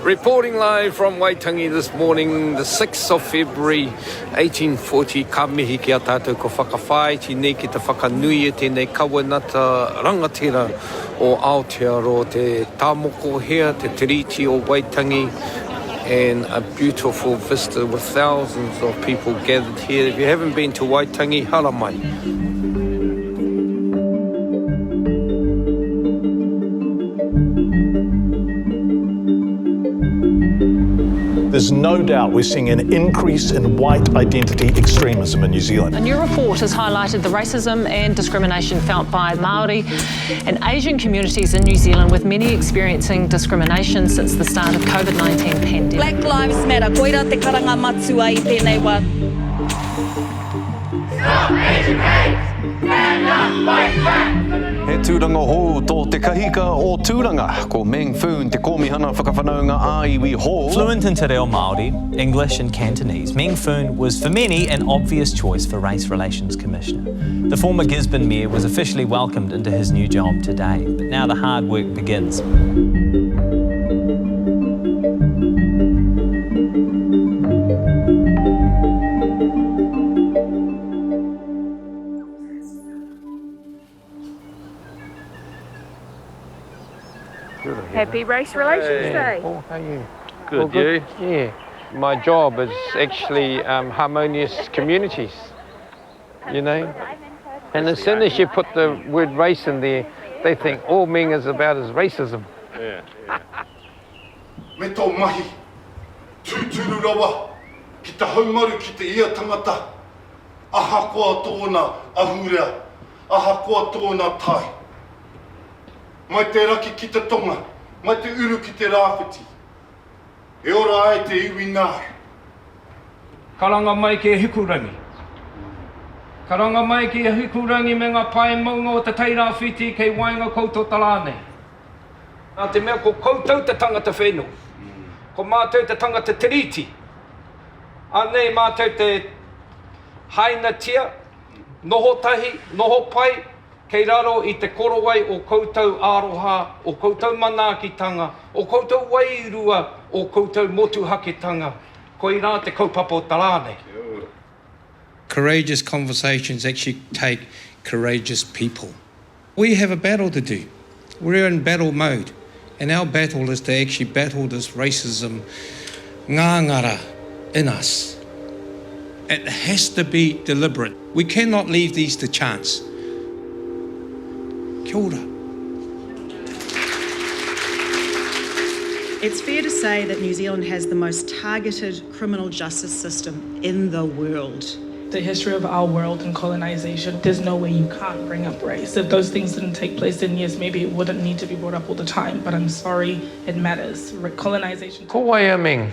Reporting live from Waitangi this morning, the 6th of February, 1840. Ka mihi ki a tātou ko whakawhai, tēnei ki te whakanui e tēnei kawanata rangatira o Aotearoa, te tāmoko here, te tiriti o Waitangi, and a beautiful vista with thousands of people gathered here. If you haven't been to Waitangi, hara mai. There's no doubt we're seeing an increase in white identity extremism in New Zealand. A new report has highlighted the racism and discrimination felt by Māori and Asian communities in New Zealand, with many experiencing discrimination since the start of COVID-19 pandemic. Black Lives Matter, koira te karanga matua I tēnei wā. Stop Asian hate! Stand up, fight back! He tūranga hou tō te kahika o tūranga, ko Meng Foon te komihana whakawhanaunga āiwi hou. Fluent in te reo Māori, English and Cantonese, Meng Foon was for many an obvious choice for Race Relations Commissioner. The former Gisborne Mayor was officially welcomed into his new job today, but now the hard work begins. Happy Race Relations Day. Oh, how are you? Good, you? Yeah. My job is actually harmonious communities, you know. And as soon as you put the word race in there, they think all Meng is about is racism. Yeah, yeah. Me tō mahi, tūturu rawa, ki te haumaru ki te ia tangata, aha koa tōna ahurea, aha koa tōna tai. Mai te raki ki te tonga, mai te uru ki te rāwhiti. E ora ai te iwi ngāi. Karanga mai ki e hikurangi. Karanga mai ki e hikurangi me ngā pai maunga o te teirāwhiti kei wainga koutou talāne. Nā te mea ko koutou te tangata whenua. Ko mātou te tangata tiriti. Anei mātou te haina tia, noho tahi, noho pai, kei raro I te korowai o koutou aroha, o koutou manaakitanga, o koutou wairua, o koutou motuhakitanga. Ko I rā te kaupapa o talāne. Courageous conversations actually take courageous people. We have a battle to do. We're in battle mode. And our battle is to actually battle this racism ngāngara in us. It has to be deliberate. We cannot leave these to chance. Kia ora. It's fair to say that New Zealand has the most targeted criminal justice system in the world. The history of our world and colonization, there's no way you can't bring up race. If those things didn't take place, then yes, maybe it wouldn't need to be brought up all the time, but I'm sorry, it matters. Colonization... Ko waia Meng,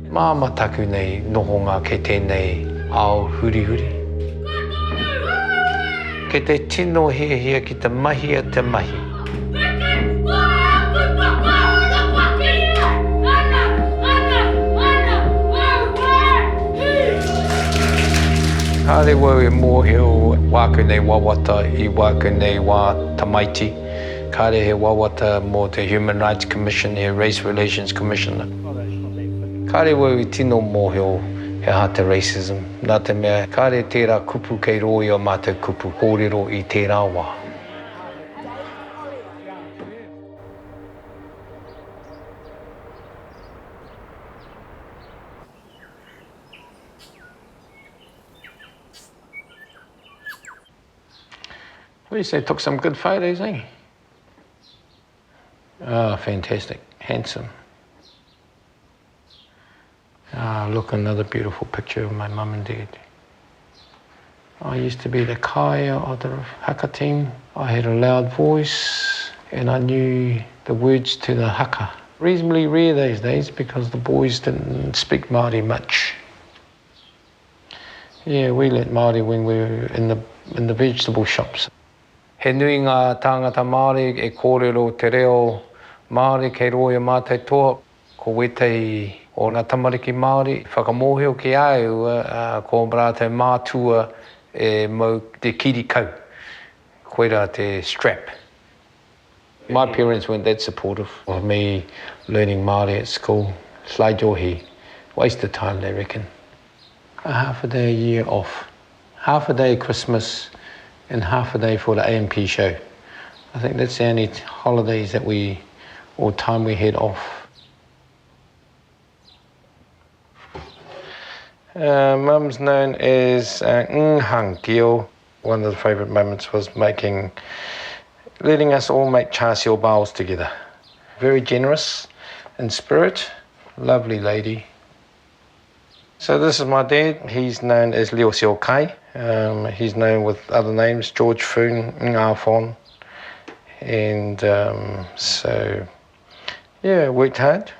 māma taku nei nohonga kei tēnei ao hurihuri. Ke te tino hia ki te mahi a te mahi. Kāre wau e mōhio wāku nei wawata I wāku nei wā tamaiti. Kāre he wawata mō te Human Rights Commission, he Race Relations Commissioner. Kāre wau I tino mōhio he hata racism. Nā te mea, kāre tērā kupu kei roi o mātou kupu, kōrero I tērā wā. What do you say, took some good photos, eh? Oh, fantastic, handsome. Ah, look, another beautiful picture of my mum and dad. I used to be the kaya of the haka team. I had a loud voice and I knew the words to the haka. Reasonably rare these days because the boys didn't speak Māori much. Yeah, we learnt Māori when we were in the vegetable shops. He nui ngā tāngata Māori e kōrero te reo Māori kei roia mātai toa, ko wetei o ngā tamariki Māori. Whakamōhio ki au ko brātai mātua e mau te kirikau, koera te strap. My parents weren't that supportive of me learning Māori at school. Slaijohi, waste of time, they reckon. Half a day a year off. Half a day Christmas and half a day for the AMP show. I think that's the only holidays that or time we had off. Mum's known as Nghanggio. One of the favourite moments was letting us all make char siu bowls together. Very generous in spirit, lovely lady. So this is my dad. He's known as Leo Seo Kai. He's known with other names, George Foon, Foon. And so, yeah, worked hard.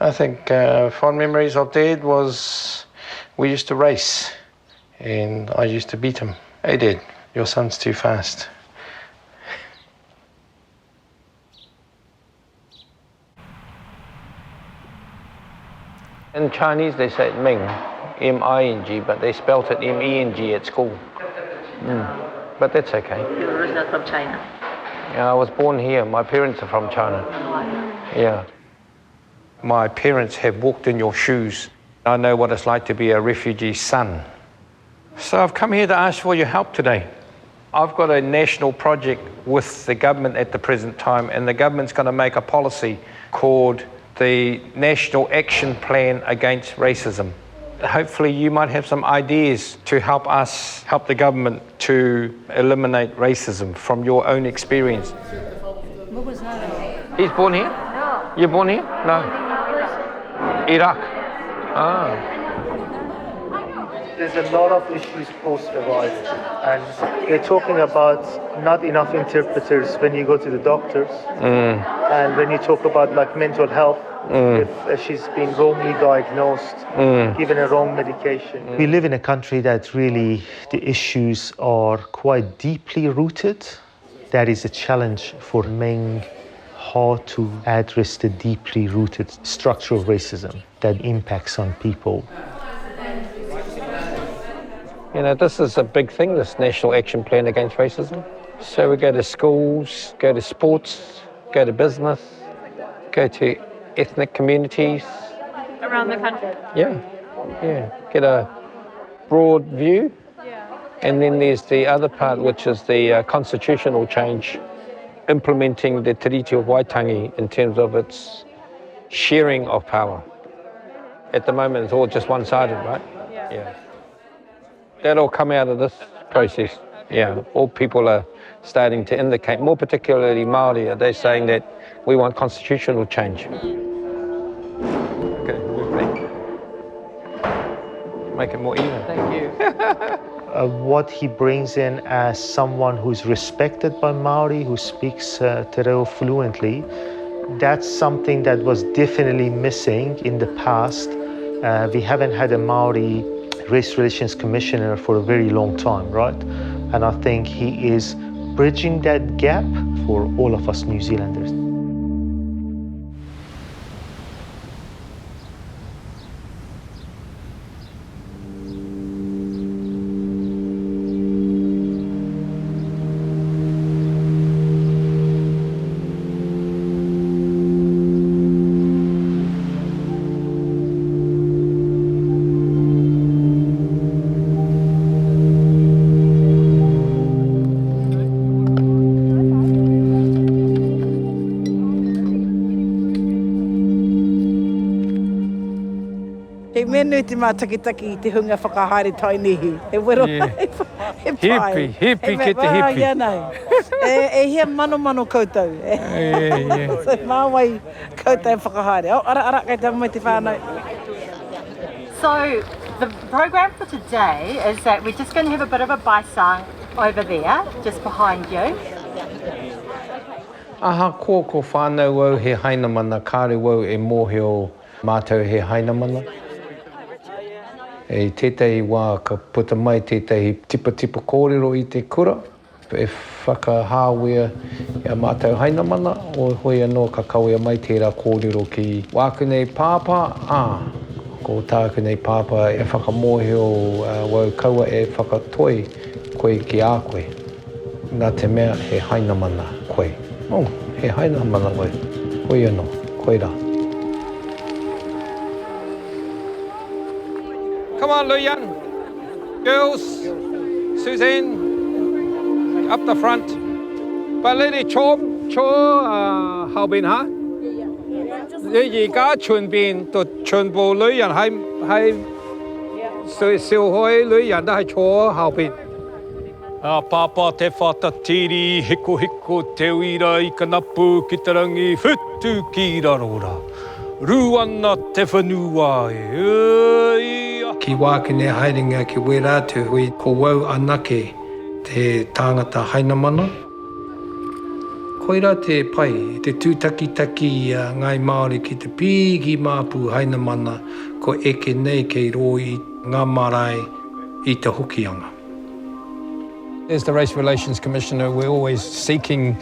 I think fond memories of Dad was we used to race and I used to beat him. Hey Dad, your son's too fast. In Chinese they say it Meng, M-I-N-G, but they spelt it M-E-N-G at school. But that's okay. You're originally from China? Yeah, I was born here. My parents are from China. Yeah. My parents have walked in your shoes. I know what it's like to be a refugee son. So I've come here to ask for your help today. I've got a national project with the government at the present time, and the government's going to make a policy called the National Action Plan Against Racism. Hopefully you might have some ideas to help the government to eliminate racism from your own experience. He's born here? No. You're born here? No. Iraq. Ah. There's a lot of issues post-arrival, and they're talking about not enough interpreters when you go to the doctors, and when you talk about like mental health, if she's been wrongly diagnosed, given a wrong medication. We live in a country that really the issues are quite deeply rooted. That is a challenge for Meng, how to address the deeply rooted structure of racism that impacts on people. You know, this is a big thing, this National Action Plan Against Racism. So we go to schools, go to sports, go to business, go to ethnic communities. Around the country? Yeah. Get a broad view. And then there's the other part, which is the constitutional change, implementing the Te Riti o Waitangi in terms of its sharing of power. At the moment, it's all just one-sided, right? Yeah. That'll come out of this process. Yeah, all people are starting to indicate, more particularly Māori, they're saying that we want constitutional change. Okay, move back. Make it more even. Thank you. What he brings in as someone who's respected by Māori, who speaks Te Reo fluently, that's something that was definitely missing in the past. We haven't had a Māori Race Relations Commissioner for a very long time, right? And I think he is bridging that gap for all of us New Zealanders. He menu te mātakitaki I te hunga whakahaere tainihi. He wero he pai. Hippie, get the hippie. Yeah, no. E hea mano koutou. So māwai koutou whakahaere. Oh, ara kei tamu mai te whānau. So the program for today is that we're just going to have a bit of a baisang over there, just behind you. Aha ko whānau au he hainamana, kāre wau e mōhio mātou he hainamana. E tētahi wā ka puta mai tētahi tipa kōrero I te kura. E whakahāwea I a mātou hainamana, o hoi anō ka kawea mai tērā kōrero ki wākunei pāpā. Ko tākunei pāpā e whakamōhio wau kaua e whakatoi koe ki a koe. Nā te mea he hainamana koe. He haina mana koe. Koe anō, koe rā. Come on, Luyan. Girls, Suzanne, up the front. But lady Chom, hậu bên hả? Vì cả chuẩn bên, tụi chuẩn bộ nữ nhân hay siêu hoi nữ nhân都係坐後邊。Papa te whatatiri, hiko te wira I ka napu ki te rangi whitu ki rarora. Ruana te whanua Ki wākine haerenga ki wērātu hui ko wau anake te tāngata hainamana. Koira te pai, te tūtaki-taki ngai Māori ki te pīki māpū hainamana ko eke nei kei roi ngā marae I te hokianga. As the Race Relations Commissioner, we're always seeking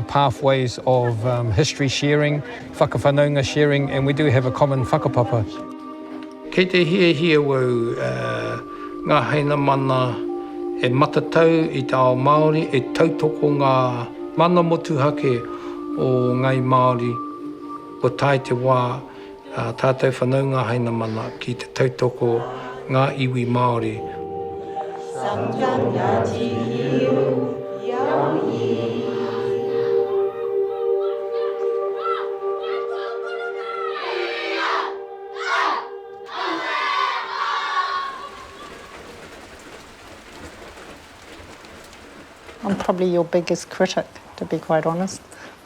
pathways of history sharing, whakawhanaunga sharing, and we do have a common whakapapa. Kei te hia wau ngā heina mana e matatau I te ao Māori, e tautoko ngā mana motuhake o ngai Māori, o tai te wā tātou whanaunga heina mana ki te tautoko ngā iwi Māori. I'm probably your biggest critic, to be quite honest.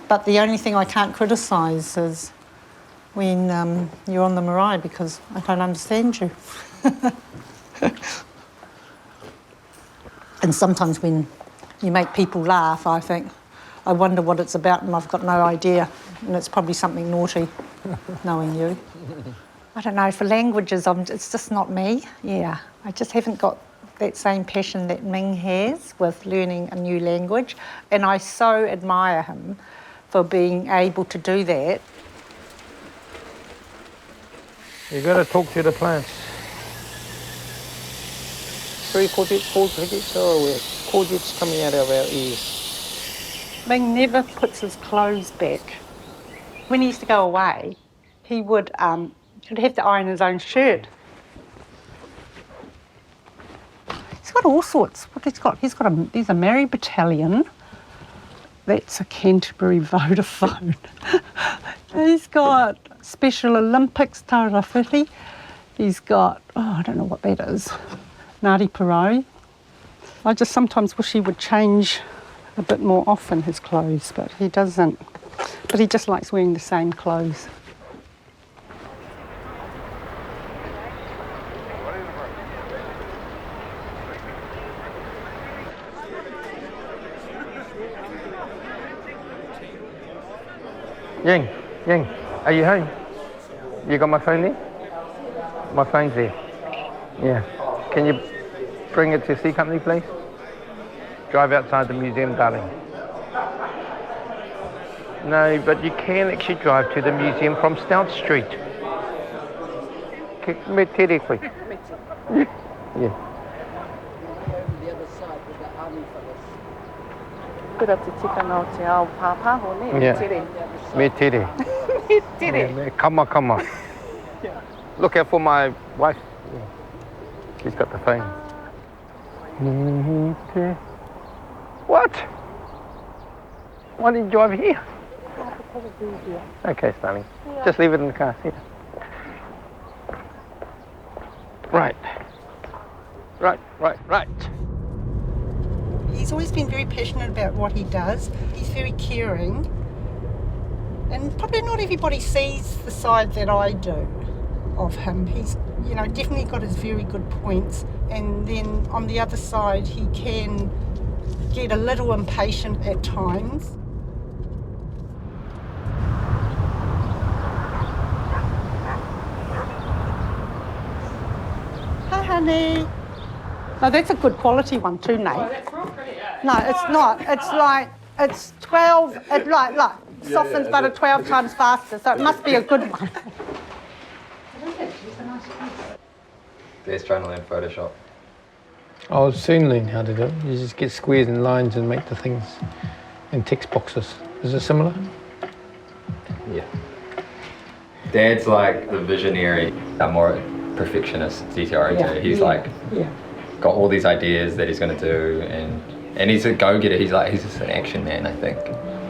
But the only thing I can't criticise is when you're on the marae because I don't understand you. And sometimes when you make people laugh, I think, I wonder what it's about and I've got no idea. And it's probably something naughty, knowing you. I don't know, for languages, it's just not me. Yeah, I just haven't got that same passion that Meng has with learning a new language. And I so admire him for being able to do that. You got to talk to the plants. 3 cordials, 4 cordials, so we're cordials coming out of our ears. Meng never puts his clothes back. When he used to go away, he would he'd have to iron his own shirt. He's got all sorts. What he's got? There's a Mary Battalion. That's a Canterbury Vodafone. He's got Special Olympics Tarawhiti. He's got, I don't know what that is. Ngāti Porou. I just sometimes wish he would change a bit more often his clothes, but he doesn't. But he just likes wearing the same clothes. Yang, are you home? You got my phone there? My phone's there. Yeah. Can you bring it to C Company, please? Drive outside the museum, darling. No, but you can actually drive to the museum from Stout Street. Me tere koe. Yeah. Kura te tika nō te ao Pāho, ne? Yeah. Me tere. Me tere. Yeah, kama. Look out for my wife. Yeah. She's got the phone. What? Why didn't you drive here? Because it's easier. Okay, darling. Yeah. Just leave it in the car. Here. Right. He's always been very passionate about what he does. He's very caring. And probably not everybody sees the side that I do of him. He's, definitely got his very good points. And then on the other side, he can get a little impatient at times. Hi, honey. No, that's a good quality one too, Nate. Oh, that's real pretty, yeah. No, it's not. It's 12, softens butter 12 times faster, so it must be a good one. Dave's trying to learn Photoshop. I'll soon learn how to do it. You just get squares and lines and make the things in text boxes. Is it similar? Yeah. Dad's like the visionary, a more perfectionist, DTR. He's like got all these ideas that he's going to do, and he's a go-getter. He's just an action man, I think.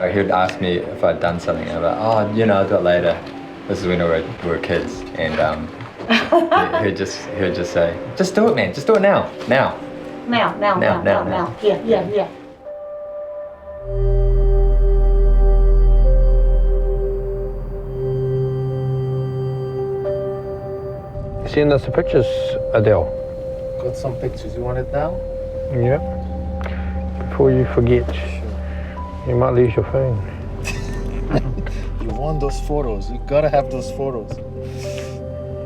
Like, he would ask me if I'd done something, and I'm like, oh, I'll do it later. This is when we were kids, and he'd just say, just do it, man, just do it now. Now. Yeah. Send us the pictures, Adele. Got some pictures. You want it now? Yeah. Before you forget, you might lose your phone. You want those photos. You gotta have those photos.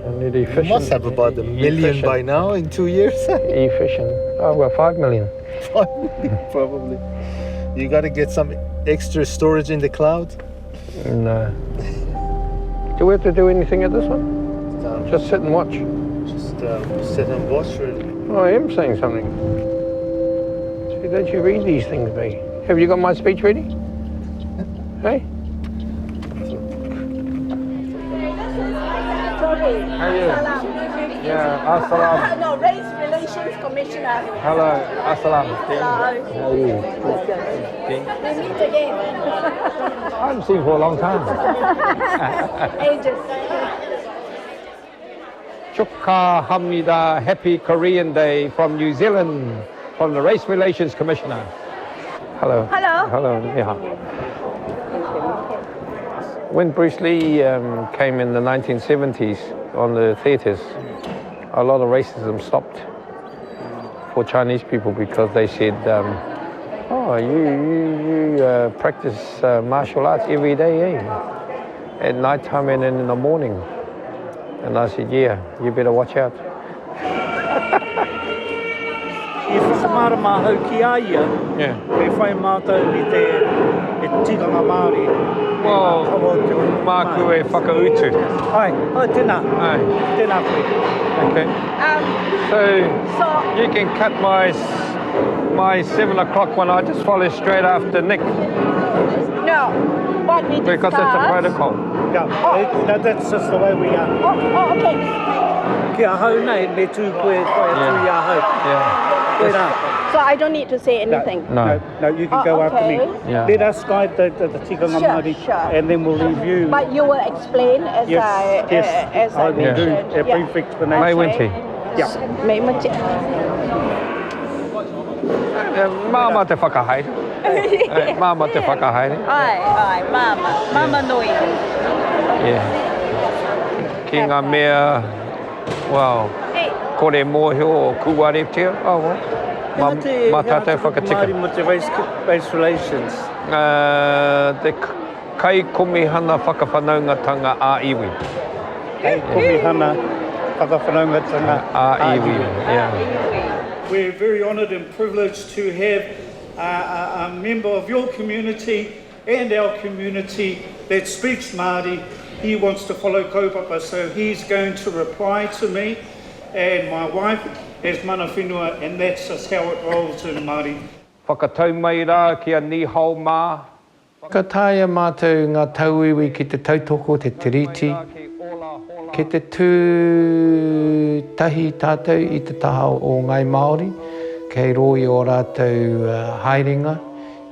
And efficient. You must have about 1 million by now in 2 years. Efficient. Oh, well, 5 million. 5 million, probably. You gotta get some extra storage in the cloud. No. Do we have to do anything at this one? Just sit and watch. Just sit and watch, really. Oh, I am saying something. See, don't you read these things, B? Have you got my speech ready? Hey? How are you? Yeah, assalam. No, Race Relations Commissioner. Hello, assalam. Hello. How are you? We meet again. I haven't seen you for a long time. Ages. Chukka Hamida, happy Korean Day from New Zealand, from the Race Relations Commissioner. Hello. Hello. Hello, yeah. When Bruce Lee came in the 1970s on the theatres, a lot of racism stopped for Chinese people because they said, oh, you practice martial arts every day, eh? At night time and in the morning. And I said, yeah, you better watch out. I whakamara mahau ki a ia, e whai mātou i te tikanga Māori. Well, māku e whakautu. Ai, tēnā. Ai. Tēnā koe. Okay. So you can cut my 7 o'clock one. I just follow straight after Nick. No. What we discussed. Because it's a protocol. Yeah, that's just the way we are. Oh, okay. Kia hau nei, me tū koe tū ia hau. So I don't need to say anything? No, you can go after me. Yeah. Let us guide the tikanga Māori, and then we'll leave you. But you will explain as yes, I will do mentioned. a brief explanation. Mai Winty. Yeah. Mai Winty. Mama te whakahaere. Mama te whakahaere. Ai, mama nui. Yeah. Ki ngā mea, wow, kore mōhio o kuwareptia. Oh, well. Ma tātou whakatika. Māori mo te race relations. Te kai komihana whakawhanaungatanga a iwi. Kai komihana whakawhanaungatanga a iwi. Yeah. We're very honoured and privileged to have a member of your community and our community that speaks Māori. He wants to follow kaupapa, so he's going to reply to me and my wife as mana whenua, and that's just how it rolls in Māori. Whakatau mai rā kia ni hau mā. Whakataia mātou ngā tauiwi ki te tautoko te tiriti. Ke te tū tahi tātou i te taha o ngai Māori, kei roi o rātou haerenga,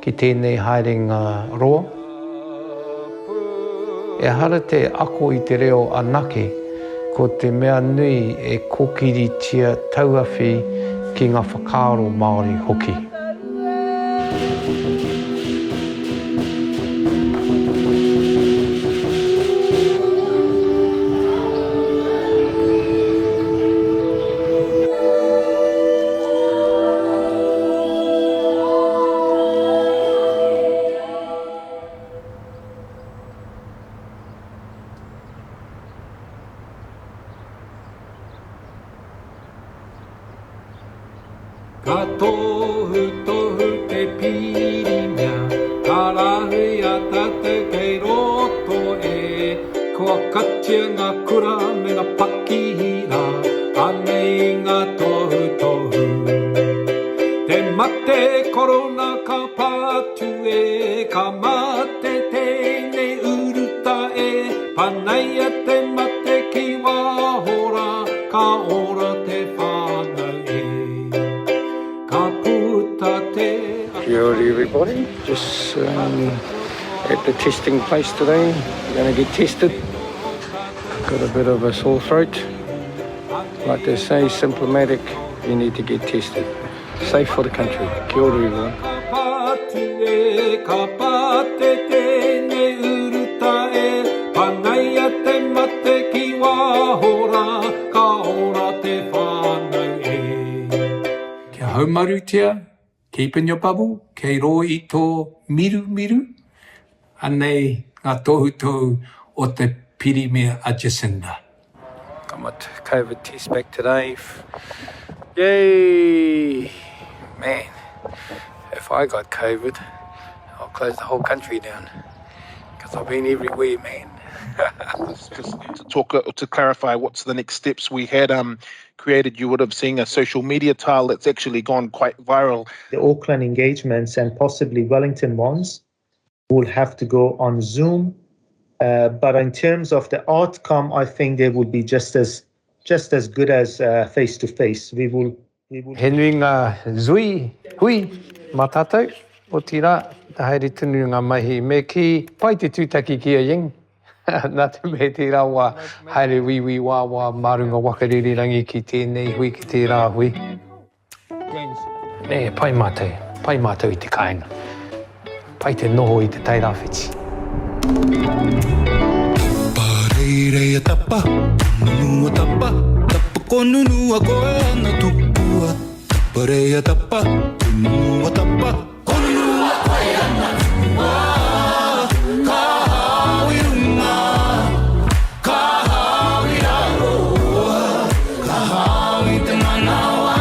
ki tēnei haerenga roa. E hara te ako i te reo anake, ko te mea nui e kokiritia tauawhi ki ngā whakaaro Māori hoki. Ka tohu tohu te pirinya, ka rahui a tātou kei roto e. Kua katia ngā kura me ngā pakihira, anei ngā tohu tohu. Te mate korona ka pātu e, ka mate ki wahora, ka ora te whānau e. Ka puta te... Kia ora everybody, just at the testing place today. We're going to get tested. Got a bit of a sore throat. Like they say, symptomatic, you need to get tested. Safe for the country. Kia ora everyone. Ka pate tēne uruta e, panaia te mate ki wahora, ka ora te whānau e. Kia haumarutia, keep in your bubble, kei ro i tō miru miru, anei ngā tohu o te pirimia a Jacinda. Got my COVID test back today. Yay! Man, if I got COVID, I'll close the whole country down. Because I've been everywhere, man. Just to clarify what's the next steps we had created, you would have seen a social media tile that's actually gone quite viral. The Auckland engagements and possibly Wellington ones will have to go on Zoom. But in terms of the outcome, I think they will be just as good as face to face. We will. Henui ngā zui, hui, matatou, o tira, ta haere tunu ngā mahi, me ki pai te tūtaki ki a ying. Nā te me te rawa, haere wiwi wāwā, marunga wakarere rangi ki tēnei hui ki te rā hui. E, pai mātou i te kāinga. Pai te noho i te tairawhiti. Pāreirei a tapa, konunu a tapa, tapa konunu a koe ana tupua. Taparei a tapa, konunu a tapa, konunu a koe ana tupua. Ka hawi runga, ka hawi raroa, ka hawi te manawa,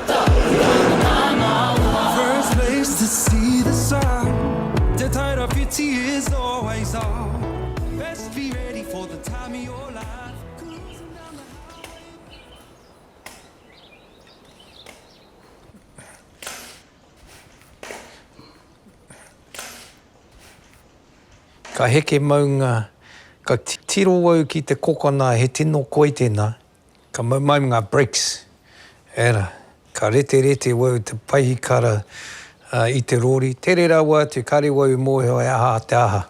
taura manawa. First place to see the sun, te tairawhiti is always on. Best be ready for the time of your life. Ka heke maunga, ka tiro au ki te kokona he tino koi tēnā. Ka maunga breaks. Era, ka rete wau te paihikara I te rori. Tere rawa te kare wau mōheo e aha te aha.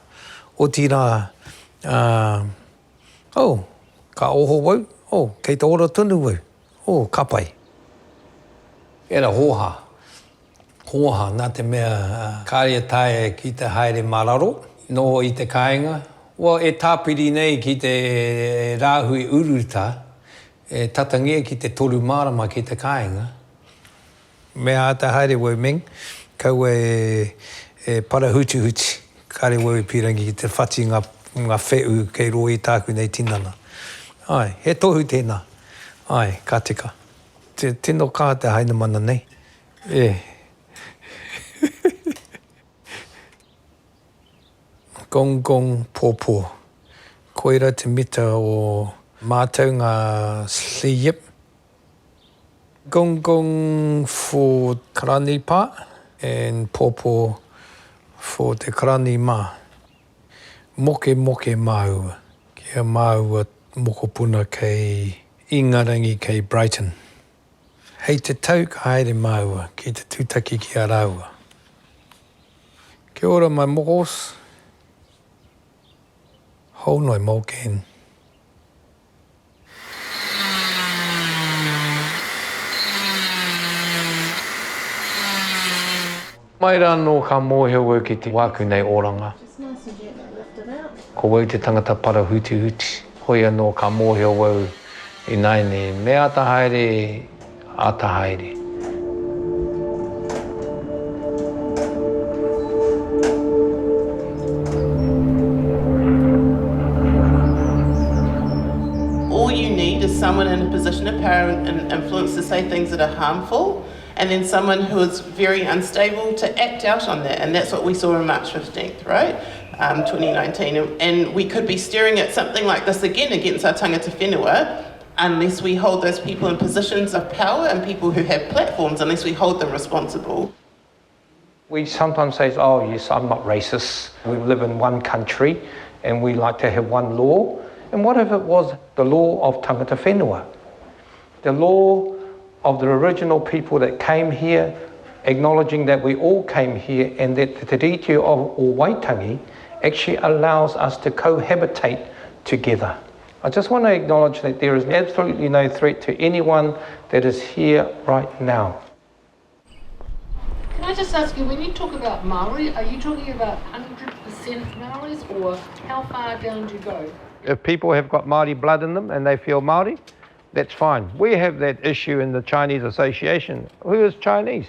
O tira, ka oho wau, kei te ora tunu wau, ka pai. Era hoha. Hoha, nā te mea kāria tae ki te haere mararo. No I te kāinga. E tāpiri nei ki te rāhui uruta, e tatangia ki te toru marama ki te kāinga. Mea a te haere wau Meng, kau e parahuti, kare wau pirangi ki te whati ngā wheu kei roi tāku nei tinana. Ai, he tohu tēnā. Ai, ka tika. Tino kā te haina mana nei. Gong gong pōpō. Koira te mita o mātou ngā sliyip. Gong gong for karani pā and pōpō for te karani mā. Moke māua. Kia māua mokopuna kei Ingarangi kei Brighton. Hei te tau ka haere māua ki te tūtaki ki a rāua. Kia ora mai mokos. Hau noi mōken. Mai rā no ka mōheo wau ki te wāku nei oranga. Ko wau te tangata para huti. Hoi anō ka mōheo wau I nai ne me ata haere. All you need is someone in a position of power and influence to say things that are harmful, and then someone who is very unstable to act out on that. And that's what we saw on March 15th, right? 2019. And we could be staring at something like this again against our tangata whenua, unless we hold those people in positions of power and people who have platforms, unless we hold them responsible. We sometimes say, oh yes, I'm not racist. We live in one country and we like to have one law And what if it was the law of tangata whenua? The law of the original people that came here, acknowledging that we all came here and that the te rite of o Waitangi actually allows us to cohabitate together. I just want to acknowledge that there is absolutely no threat to anyone that is here right now. Can I just ask you, when you talk about Māori, are you talking about 100% Maoris, or how far down do you go? If people have got Māori blood in them and they feel Māori, that's fine. We have that issue in the Chinese Association. Who is Chinese?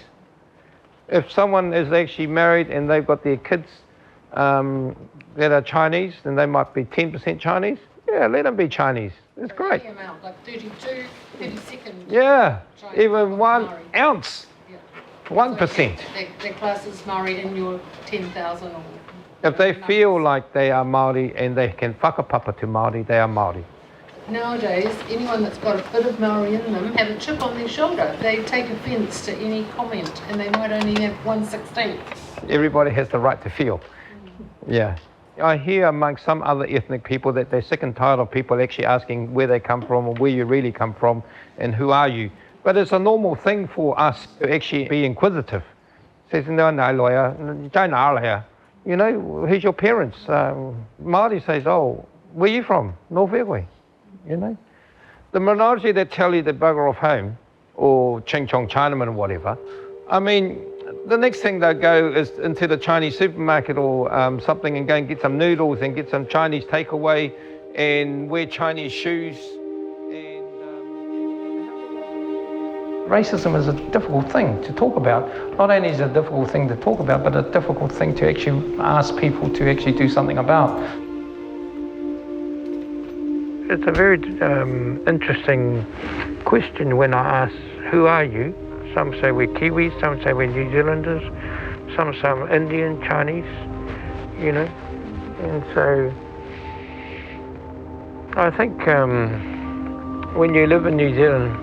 If someone is actually married and they've got their kids that are Chinese, then they might be 10% Chinese. Yeah, let them be Chinese. It's great. Amount, like 32, 32nd. Yeah, Chinese even 1 Māori. ounce, 1%. Their class is Māori in your 10,000 or... If they feel like they are Māori and they can whakapapa to Māori, they are Māori. Nowadays, anyone that's got a bit of Māori in them have a chip on their shoulder. They take offence to any comment, and they might only have 1/16. Everybody has the right to feel. Yeah. I hear among some other ethnic people that they're sick and tired of people actually asking where they come from or where you really come from and who are you. But it's a normal thing for us to actually be inquisitive. Says, no, lawyer, you know, who's your parents? Māori says, oh, where are you from? North Ewe, you know. The minority that tell you they bugger off home, or Ching Chong Chinaman or whatever, I mean, the next thing they'll go is into the Chinese supermarket or something and go and get some noodles and get some Chinese takeaway and wear Chinese shoes. And racism is a difficult thing to talk about. Not only is it a difficult thing to talk about, but a difficult thing to actually ask people to actually do something about. It's a very interesting question when I ask, who are you? Some say we're Kiwis, some say we're New Zealanders, some say Indian, Chinese, you know. And so I think when you live in New Zealand,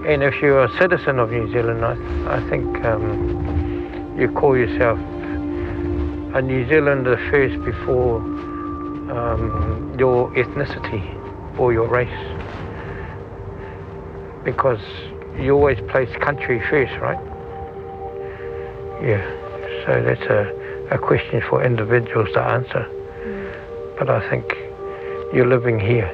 and if you're a citizen of New Zealand, I think you call yourself a New Zealander first before your ethnicity or your race. Because you always place country first, right? Yeah, so that's a question for individuals to answer. But I think you're living here.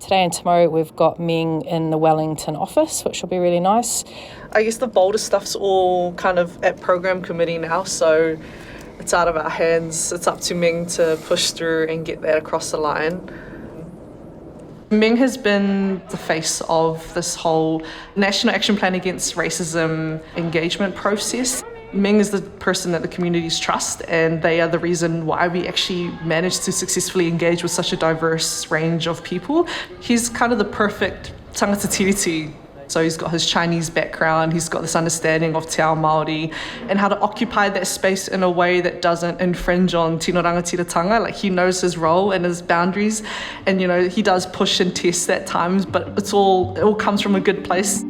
Today and tomorrow we've got Meng in the Wellington office, which will be really nice. I guess the bolder stuff's all kind of at program committee now, so it's out of our hands. It's up to Meng to push through and get that across the line. Meng has been the face of this whole National Action Plan Against Racism engagement process. Meng is the person that the communities trust, and they are the reason why we actually managed to successfully engage with such a diverse range of people. He's kind of the perfect tangata tiriti. So he's got his Chinese background, he's got this understanding of te ao Māori and how to occupy that space in a way that doesn't infringe on tino rangatiratanga. Like, he knows his role and his boundaries, and, you know, he does push and test at times, but it all comes from a good place.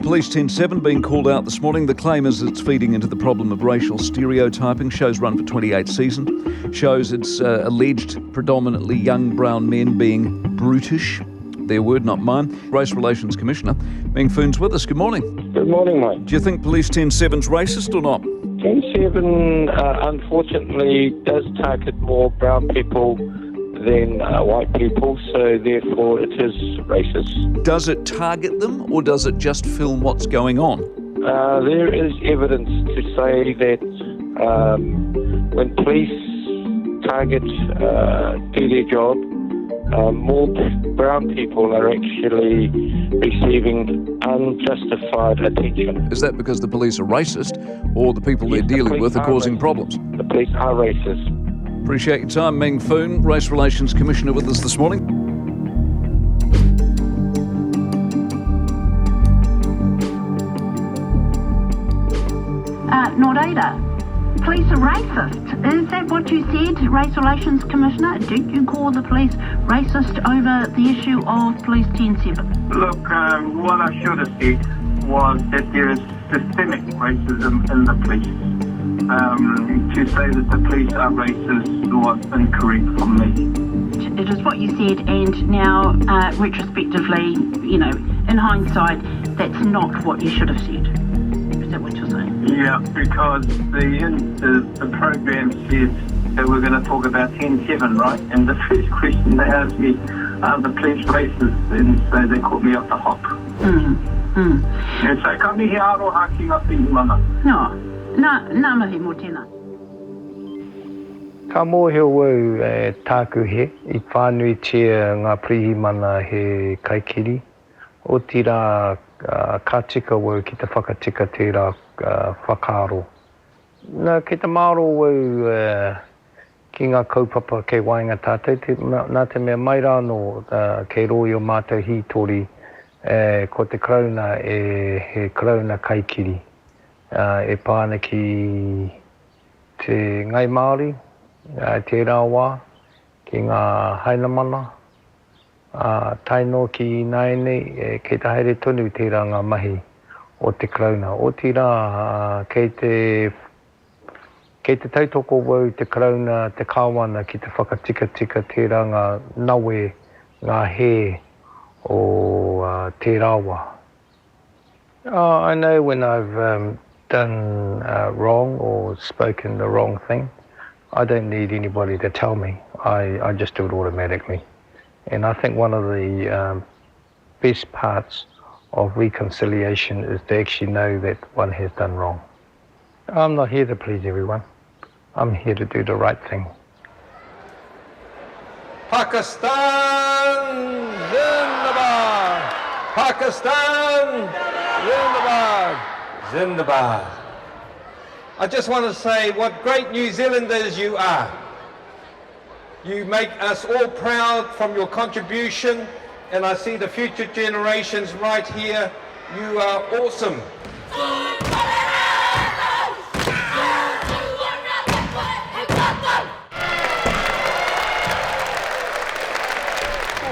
Police 10-7 being called out this morning. The claim is it's feeding into the problem of racial stereotyping. Show's run for 28 seasons. Shows it's alleged predominantly young brown men being brutish. Their word, not mine. Race Relations Commissioner Meng Foon's with us. Good morning. Good morning, mate. Do you think Police 10-7's racist or not? 10-7 unfortunately does target more brown people than white people, so therefore it is racist. Does it target them, or does it just film what's going on? There is evidence to say that when police target, do their job, more brown people are actually receiving unjustified attention. Is that because the police are racist, or the people they're dealing with are causing problems? The police are racist. Appreciate your time, Meng Foon, Race Relations Commissioner, with us this morning. Nō reira, police are racist. Is that what you said, Race Relations Commissioner? Did you call the police racist over the issue of Police 10-7? Look, what I should have said was that there is systemic racism in the police. To say that the police are racist was incorrect from me. It is what you said, and now, retrospectively, you know, in hindsight, that's not what you should have said. Is that what you're saying? Yeah, because the program said that we're going to talk about 10-7, right? And the first question they asked me, are the police racist? And so they caught me off the hop. And so ka mihi aro haki ngā whihimana. No. Nā mahi mō tēnā. Ka mōhio wau tāku he, I whānui tia ngā prihimana he kaikiri. O tira ka tika wau ki te whakatika tērā whakaaro. Nā ki te māro wau ki ngā kaupapa kei wainga tātou, nā te mea mai rāno kei roi o mātou hītori ko te krauna he krauna kaikiri. E pāna ki te ngai Māori, te rāwā, ki ngā hainamana, taino ki naene, kei te haere tonu tērā ngā mahi o te krauna. O tira, kei te tautoko wau te krauna, te kāwana ki te whakatika tērā ngā nawe, ngā he o te rāwā. I know when I've done wrong or spoken the wrong thing, I don't need anybody to tell me. I just do it automatically. And I think one of the best parts of reconciliation is to actually know that one has done wrong. I'm not here to please everyone. I'm here to do the right thing. Pakistan Zindabad! Pakistan Zindabad! Zindabad. I just want to say what great New Zealanders you are. You make us all proud from your contribution, and I see the future generations right here. You are awesome.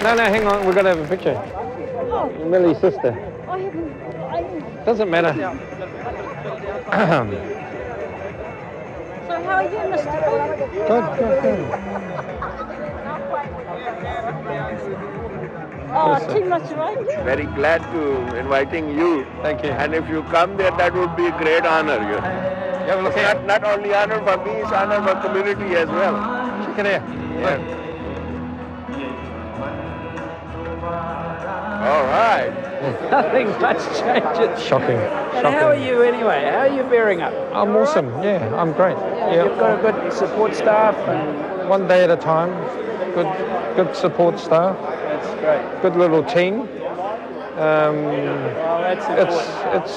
No, hang on, we've got to have a picture. Millie's sister. Doesn't matter. So how are you, Mr. Foon? Good. Oh, too much rain? Very glad to inviting you. Thank you. And if you come there, that would be a great honor. It's not only honor for me, it's honor for community as well. Check it out. Yeah. All right. Nothing much changes. Shocking. And how are you anyway? How are you bearing up? I'm awesome. Yeah, I'm great. Yeah. You've got a good support staff. And one day at a time. Good support staff. That's great. Good little team. That's important.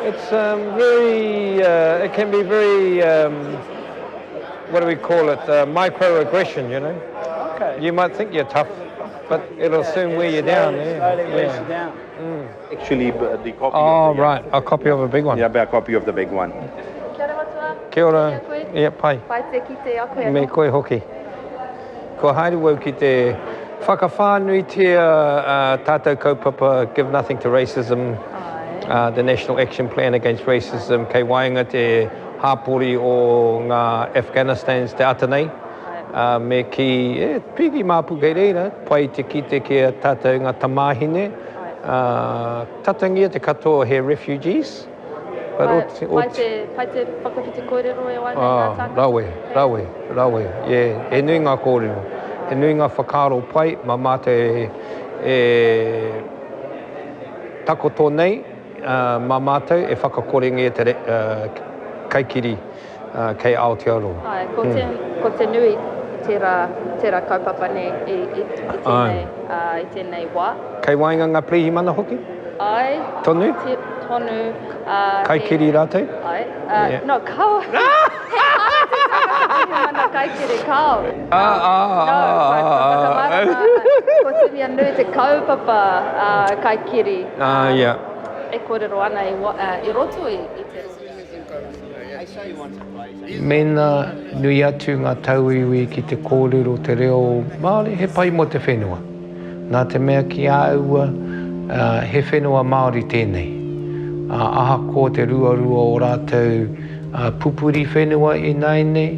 It's very. It can be very. What do we call it? Microaggression. You know. Okay. You might think you're tough, but it'll soon wear you down. Slowly wears you down. Actually, the copy. Oh, right. A copy of a big one. Yeah, a copy of the big one. Kia ora. Yeah, pai. Me koe hoki. Ko haere wau ki te whakawhānuitia tātou kaupapa, Give Nothing to Racism, the National Action Plan Against Racism, kei wainga te hāpori o ngā Afghanistan's te atanei. Me ki pigi māpu kei reira, pai te kite kia tātou ngā tamāhine, tatangia te katoa he refugees. Pai te whakawhiti kōrero e wane ngā tāka? Rawe. Yeah, e nui ngā kōrero. E nui ngā whakaro pai, mā mātou e takoto nei, mā mātou e whakakorengia te kaikiri kei Aotearoa. Ko te nui tērā kaupapa nei i tēnei wā. Kei wainga ngā prihi mana hoki? Ai. Tonu? Tonu. Kaikiri rātou? Ai. No, kau. He āte mana kaikiri kau. Ko te mea nui te kaupapa kaikiri. Yeah. E kōrero ana i roto i te. I saw you once or twice. Mena nui atu ngā tauiwi ki te kōrero te reo Māori he pai mo te whenua. Nā te mea ki āua he whenua Māori tēnei. Aha ko te ruarua o rātou pupuri whenua I nei nei,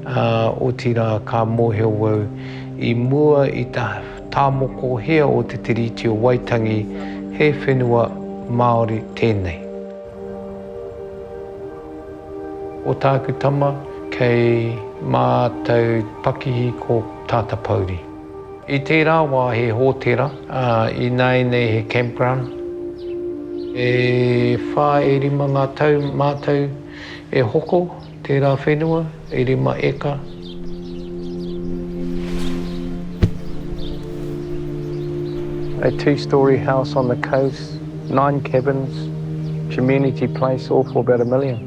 o tira ka mōheo wau I mua I tā tāmoko hea o te tiriti o Waitangi he whenua Māori tēnei. O tāku tama kei mātou pakihi ko Tata Pauri. I tērā wā he hōtera, I nei nei he campground. E whā e rima ngā tau mātou e hoko tērā whenua, e rima eka. A 2-story house on the coast, 9 cabins, community place, all for about $1 million.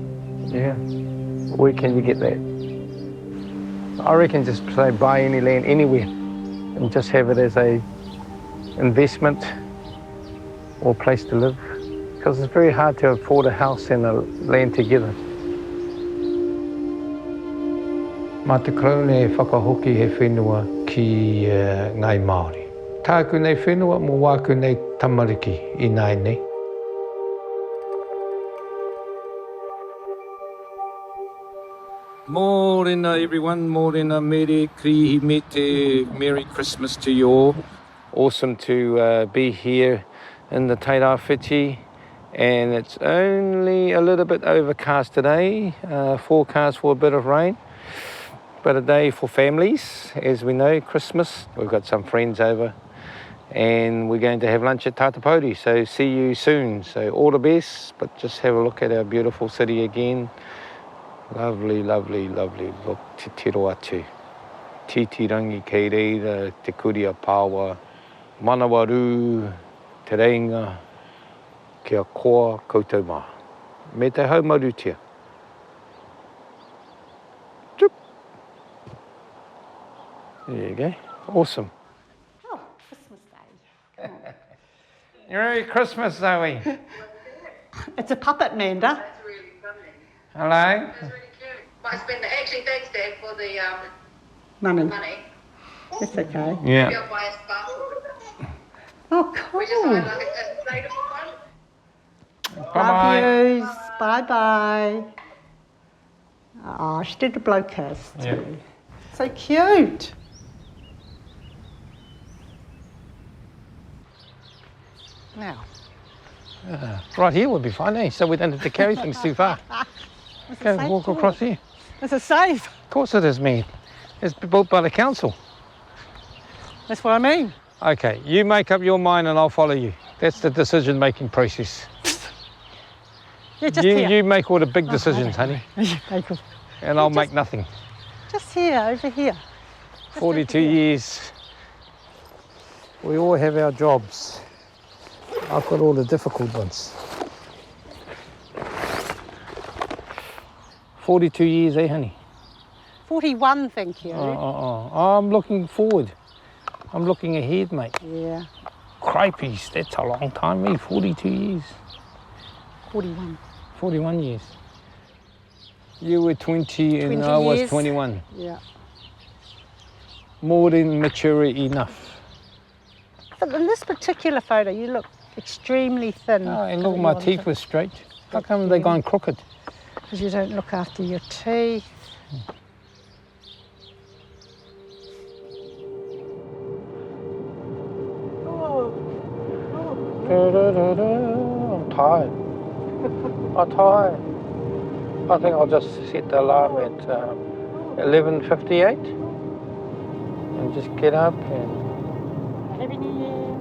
Yeah. Where can you get that? I reckon just say buy any land anywhere and just have it as a investment or place to live. Because it's very hard to afford a house and a land together. Mā te kraune e whakahoki he whenua ki ngai Māori. Tāku nei whenua mo wāku nei tamariki I nai nei. Mōrena everyone, mōrena mere krihi me te Merry Christmas to you all. Awesome to be here in the Tairawhiti, and it's only a little bit overcast today, forecast for a bit of rain, but a day for families, as we know, Christmas. We've got some friends over and we're going to have lunch at Tātapauri, so see you soon. So all the best, but just have a look at our beautiful city again. Lovely, lovely, lovely. Look, te tiro atu. Titirangi kei reira, te kuria pāwa, manawaru, te reinga, kia koa koutou mā. Me te haumarutia. Chup. There you go. Awesome. Oh, Christmas Day. Merry Christmas, Zoe. It's a puppet, Manda. Hello. That's really cute. Might spend actually, thanks, Dad, for the Money. money. That's okay. Yeah. Maybe I'll buy a sparkle. Oh, cool. We just find like a inflatable one. Bye-bye. Love yous. Bye-bye. Oh, she did a blow kiss too. Yeah. So cute. Now. Right here would be fine, eh? So we don't have to carry things too far. Go walk across here. It's a safe. Of course it is, man. It's built by the council. That's what I mean. Okay, you make up your mind and I'll follow you. That's the decision-making process. Yeah, just here. You make all the big decisions, honey. And I'll make nothing. Just here, over here. 42 years. We all have our jobs. I've got all the difficult ones. 42 years, eh, honey? 41, thank you. I'm looking forward. I'm looking ahead, mate. Yeah. Cripies, that's a long time, me. 42 years. 41. 41 years. You were 20 and I was 21. Yeah. More than mature enough. But in this particular photo, you look extremely thin. Oh, and look, my teeth were straight. How come they're gone crooked? Because you don't look after your teeth. I'm tired. I'm tired. I think I'll just set the alarm at 11:58 and just get up and Happy New Year.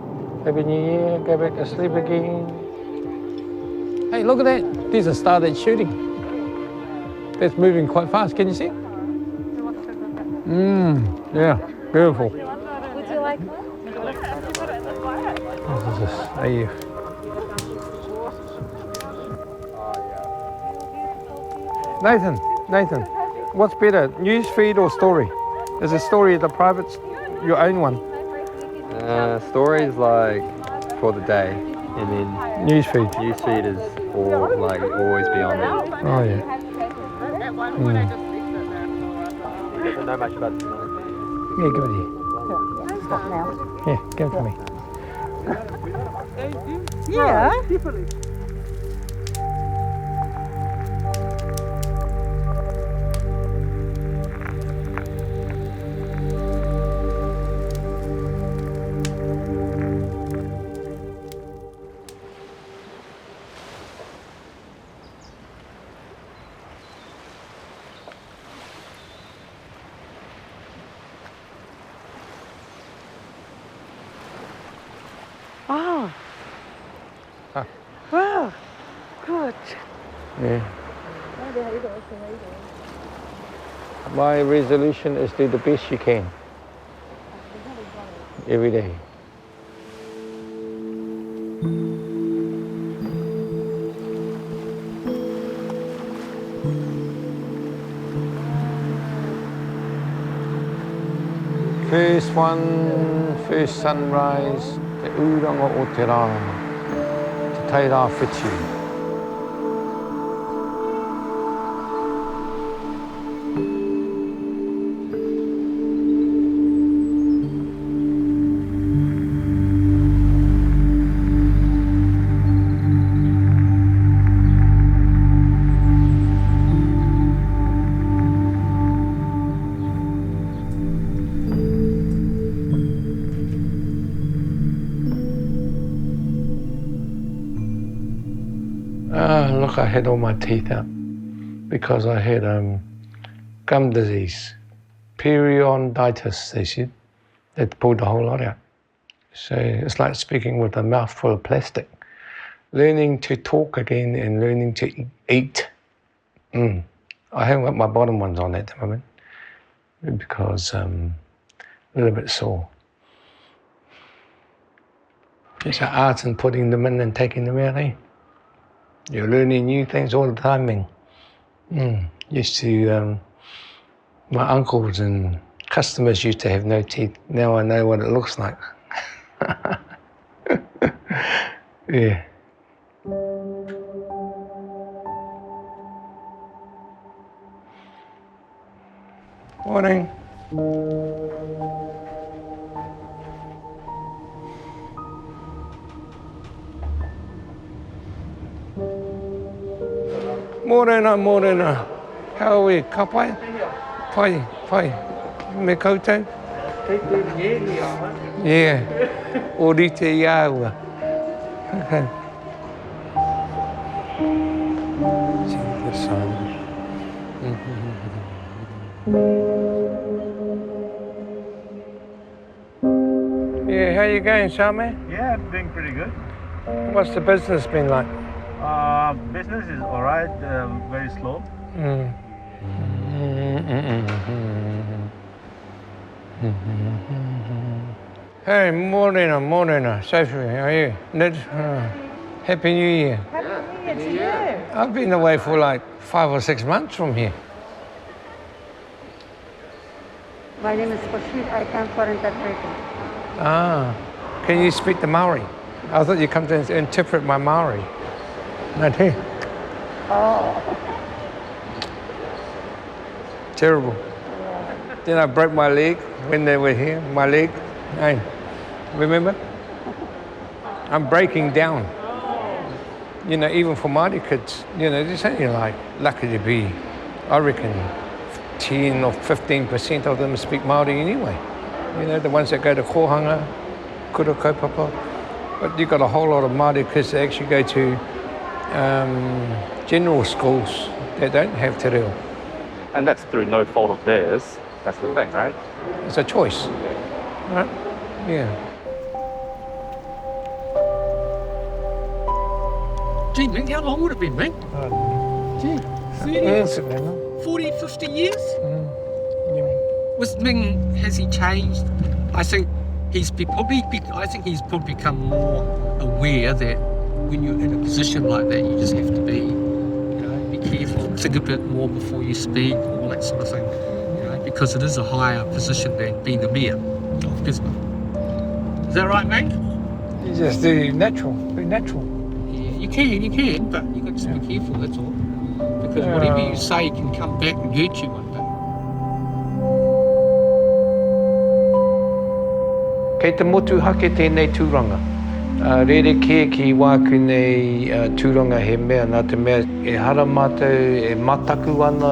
Happy New Year, go back to sleep again. Hey, look at that. There's a star that's shooting. That's moving quite fast. Can you see it? Yeah, beautiful. Would you like one? What is this? AF. Nathan, what's better, news feed or story? Is a story the private, your own one? Stories like for the day, and then News feed. News feed is all like always be on there. Oh yeah. doesn't know much about technology. Yeah, give it here. Stop now. Yeah, give it to me. Yeah. Oh. Huh. Wow. Good. Yeah. My resolution is do the best you can. Every day. First one, first sunrise, te uranga o te rā, te tairā whiti. Look, I had all my teeth out because I had gum disease, periodontitis, they said. They pulled the whole lot out. So it's like speaking with a mouth full of plastic. Learning to talk again and learning to eat. I haven't got my bottom ones on at the moment because a little bit sore. It's an art in putting them in and taking them out, eh? You're learning new things all the time, Meng. Used to, my uncles and customers used to have no teeth. Now I know what it looks like. Yeah. Morning. Morena. How are we? Ka pai? Pai. Me koutou? Yeah. O rite I aua. Okay. See the sun. Yeah, how you going, Shame? Yeah, I'm doing pretty good. What's the business been like? Business is all right, very slow. Hey, morena. Sophie, how are you? Ned, Happy New Year. Happy New Year to you. I've been away for like 5 or 6 months from here. My name is Koshi. I come for interpreting. Can you speak the Maori? I thought you come to interpret my Maori. Not here. Oh. Terrible. Then I broke my leg when they were here. My leg. Hey, remember? I'm breaking down. You know, even for Māori kids, you know, there's only like lucky to be, I reckon, 10 or 15% of them speak Māori anyway. You know, the ones that go to kohanga, kura kaupapa. But you've got a whole lot of Māori kids that actually go to general schools that don't have te reo. And that's through no fault of theirs. That's the thing, right? It's a choice, right? Yeah. Gee, Meng, how long would it be, Meng? Gee, 30, 40, 50 years? Was Meng, has he changed? I think he's probably become more aware that when you're in a position like that, you just have to be, be careful, think a bit more before you speak, all that sort of thing, because it is a higher position than being the mayor of Gisborne. Is that right, Meng? You just do natural, be natural. Yeah, you can, but you've got to be careful, that's all. Because whatever you say can come back and hurt you one day. Kei te motu hake tēnei tūranga. Rere kia ki wāku nei tūranga he mea, nā te mea e hara mātou e mataku ana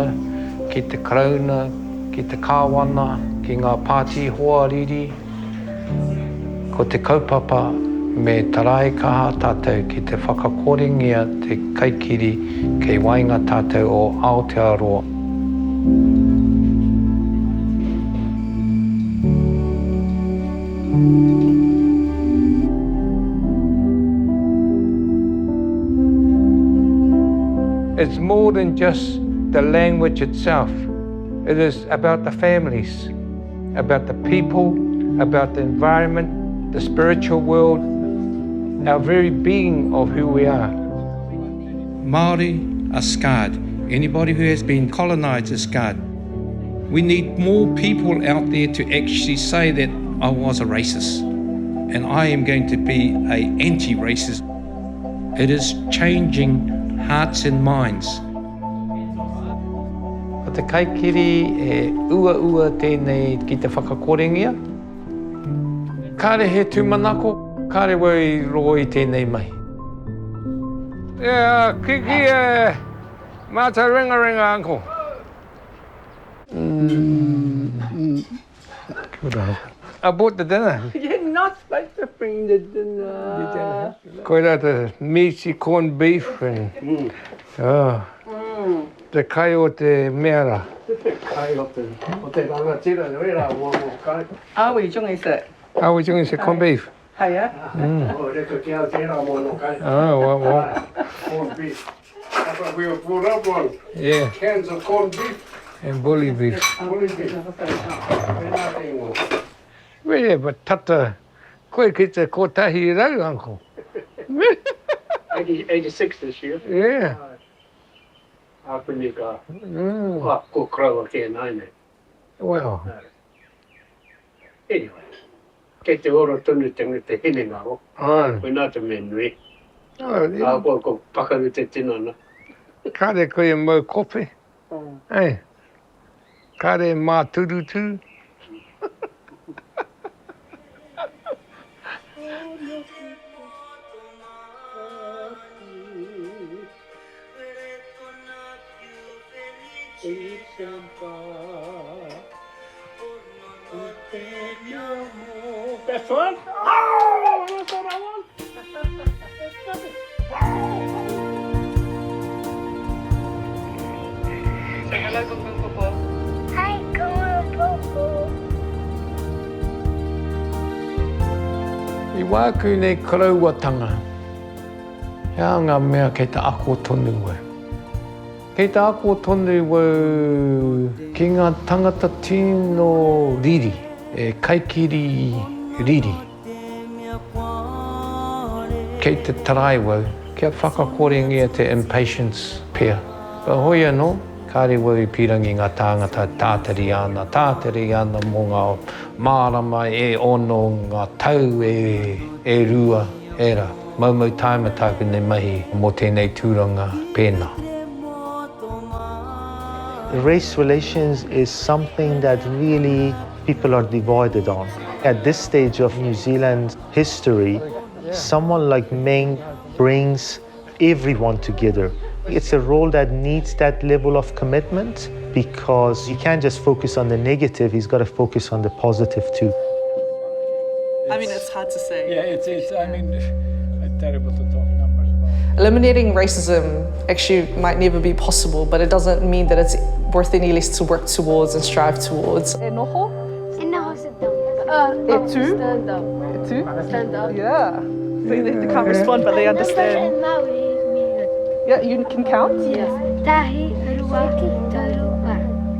ki te karauna, ki te kāwana, ki ngā pāti hoa riri. Ko te kaupapa me tarai kaha tātou ki te whakakorengia te kaikiri kei wainga tātou o Aotearoa. It's more than just the language itself. It is about the families, about the people, about the environment, the spiritual world, our very being of who we are. Māori are scarred. Anybody who has been colonised is scarred. We need more people out there to actually say that I was a racist and I am going to be an anti-racist. It is changing hearts and minds. Ko te kaikiri e ua tēnei ki te whakakorengia. Kāre he tūmanako, kāre wai roi tēnei mai. Yeah, kiki e mātou ringa uncle. I bought the dinner. You're not supposed to bring the dinner. Koe rā te meaty corned beef and te kai o te mea rā. Te kai o te rangatira rera o kai. Awi jungi se. Awi jungi se corned beef. Hai ya? O reka ki au tērā mō kai. Well. Corned beef. That's what we were brought up on. Yeah. Cans of corned beef. And bully beef. Bully beef. Yeah, but tata, koe ki te kotahi rau, uncle. 86 this year. Yeah. Apunika. Ko kraua ke nai nei. Well. Anyway. Kei te oro tunu tanga te hinenga o. Koe nā te menui. Ko pakaru te tinana. Kāre koe mau kope. Hey. Kāre mā turutu. Best one? Oh, that's what I want. Say hello, Gung Popo. Hi, Gung Popo. I wāku nei karauatanga, hea ngā mea kei te ako tonu wau. Kei te ako tonu wau ki ngā tangata tino riri, e kaikiri riri. Kei te tarai wau, kia whakakorengia te impatience pia. Ka hoi anō, kāre wau I pirangi ngā tāngata tātari ana mō ngā mārama e ono ngā tau e rua era. Maumau taima tāku nei mahi mō tēnei tūranga pēnā. Race relations is something that really people are divided on. At this stage of New Zealand's history, someone like Meng brings everyone together. It's a role that needs that level of commitment because you can't just focus on the negative, he's got to focus on the positive too. I mean, it's hard to say. Yeah, it's terrible to talk numbers about. Eliminating racism actually might never be possible, but it doesn't mean that it's worth any less to work towards and strive towards. E noho? E noho sit down. Stand up. Stand up. Yeah. They can't respond, but they understand. Yeah, you can count? Yes. Tahi, rua, taru,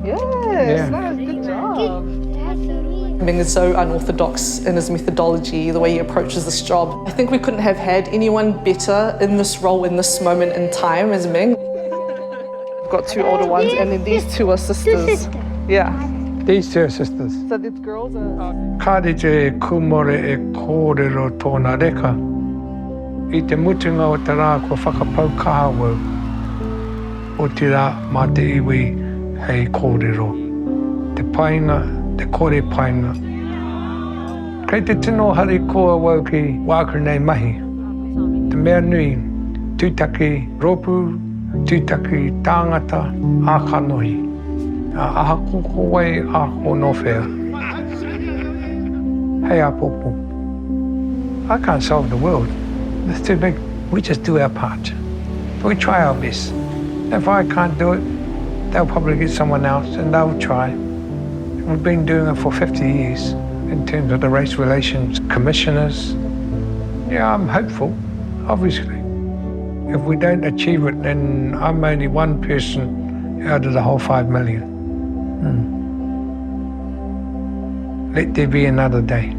Yes, that was a good job. Meng is so unorthodox in his methodology, the way he approaches this job. I think we couldn't have had anyone better in this role in this moment in time as Meng. We've got two older ones and then these two are sisters. Yeah. These two are sisters. So these girls are... Kāre te kumore e kōrero tōna reka. I te mutunga o te rā kua whakapau kaha wau. O te rā mā te iwi hei kōrero. Te painga, te kore painga. Kei te tino hari koa wau ki wākura nei mahi. Te mea nui, tūtaki ropu, tūtaki tāngata, ākanohi. Aha koko wai ako no whea. Hei apopo. I can't solve the world. It's too big. We just do our part. We try our best. If I can't do it, they'll probably get someone else and they'll try. We've been doing it for 50 years in terms of the race relations commissioners. Yeah, I'm hopeful, obviously. If we don't achieve it, then I'm only one person out of the whole 5 million. Let there be another day.